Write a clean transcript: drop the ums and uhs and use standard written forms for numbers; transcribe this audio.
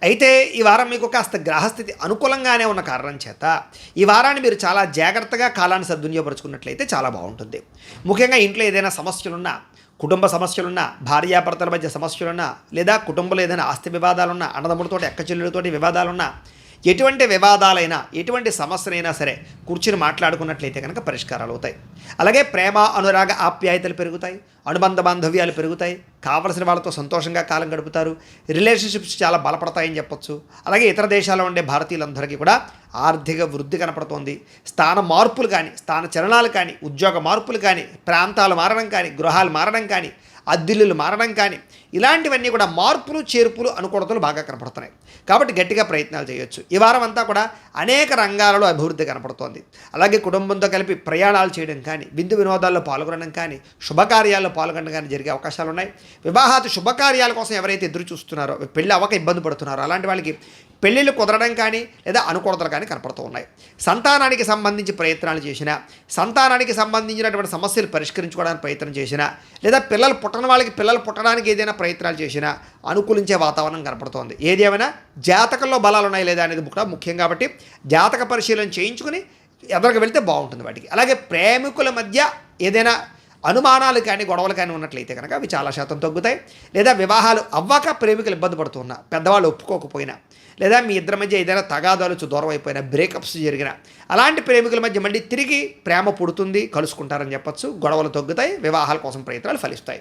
అయితే ఈ వారం మీకు కాస్త గ్రహస్థితి అనుకూలంగానే ఉన్న కారణం చేత ఈ వారాన్ని మీరు చాలా జాగ్రత్తగా కాలాన్ని సద్వినియోగపరుచుకున్నట్లయితే చాలా బాగుంటుంది. ముఖ్యంగా ఇంట్లో ఏదైనా సమస్యలున్నా, కుటుంబ సమస్యలున్నా, భార్యాభర్తల మధ్య సమస్యలున్నా, లేదా కుటుంబంలో ఏదైనా ఆస్తి వివాదాలున్నా, అన్నదమ్ములతోటి అక్కచెల్లెలతోటి వివాదాలున్నా, ఎటువంటి వివాదాలైనా ఎటువంటి సమస్యలైనా సరే కూర్చుని మాట్లాడుకున్నట్లయితే కనుక పరిష్కారాలు అవుతాయి. అలాగే ప్రేమ, అనురాగ, ఆప్యాయతలు పెరుగుతాయి, అనుబంధ బాంధవ్యాలు పెరుగుతాయి, కావలసిన వాళ్ళతో సంతోషంగా కాలం గడుపుతారు, రిలేషన్షిప్స్ చాలా బలపడతాయని చెప్పొచ్చు. అలాగే ఇతర దేశాల్లో ఉండే భారతీయులందరికీ కూడా ఆర్థిక వృద్ధి కనపడుతోంది. స్థాన మార్పులు కానీ, స్థాన చలనాలు కానీ, ఉద్యోగ మార్పులు కానీ, ప్రాంతాలు మారడం కానీ, గృహాలు మారడం కానీ, అద్దిల్లులు మారడం కానీ, ఇలాంటివన్నీ కూడా మార్పులు చేర్పులు అనుకూలతలు బాగా కనపడుతున్నాయి. కాబట్టి గట్టిగా ప్రయత్నాలు చేయొచ్చు. ఈ వారం అంతా కూడా అనేక రంగాలలో అభివృద్ధి కనపడుతోంది. అలాగే కుటుంబంతో కలిపి ప్రయాణాలు చేయడం కానీ, విందు వినోదాల్లో పాల్గొనడం కానీ, శుభకార్యాల్లో పాల్గొనడం కానీ జరిగే అవకాశాలు ఉన్నాయి. వివాహాది శుభకార్యాల కోసం ఎవరైతే ఎదురు చూస్తున్నారో, పెళ్ళి అవ్వక ఇబ్బంది పడుతున్నారో అలాంటి వాళ్ళకి పెళ్ళిళ్ళు కుదరడం కానీ లేదా అనుకూలతలు కానీ కనపడుతూ ఉన్నాయి. సంతానానికి సంబంధించి ప్రయత్నాలు చేసినా, సంతానానికి సంబంధించినటువంటి సమస్యలు పరిష్కరించుకోవడానికి ప్రయత్నం చేసినా, లేదా పిల్లలు పుట్టని వాళ్ళకి పిల్లలు పుట్టడానికి ఏదైనా ప్రయత్నాలు చేసినా అనుకూలించే వాతావరణం కనపడుతోంది. ఏది ఏమైనా జాతకంలో బలాలు ఉన్నాయి లేదా అనేది కూడా ముఖ్యం. కాబట్టి జాతక పరిశీలన చేయించుకుని ఎదరికి వెళ్తే బాగుంటుంది వాటికి. అలాగే ప్రేమికుల మధ్య ఏదైనా అనుమానాలు కానీ గొడవలు కానీ ఉన్నట్లయితే కనుక అవి చాలా శాతం తగ్గుతాయి. లేదా వివాహాలు అవ్వక ప్రేమికులు ఇబ్బంది పడుతున్నా, పెద్దవాళ్ళు ఒప్పుకోకపోయినా, లేదా మీ ఇద్దరి మధ్య ఏదైనా తగాదాలు దూరం అయిపోయినా, బ్రేకప్స్ జరిగిన అలాంటి ప్రేమికుల మధ్య మళ్ళీ తిరిగి ప్రేమ పుడుతుంది, కలుసుకుంటారని చెప్పొచ్చు. గొడవలు తగ్గుతాయి, వివాహాల కోసం ప్రయత్నాలు ఫలిస్తాయి.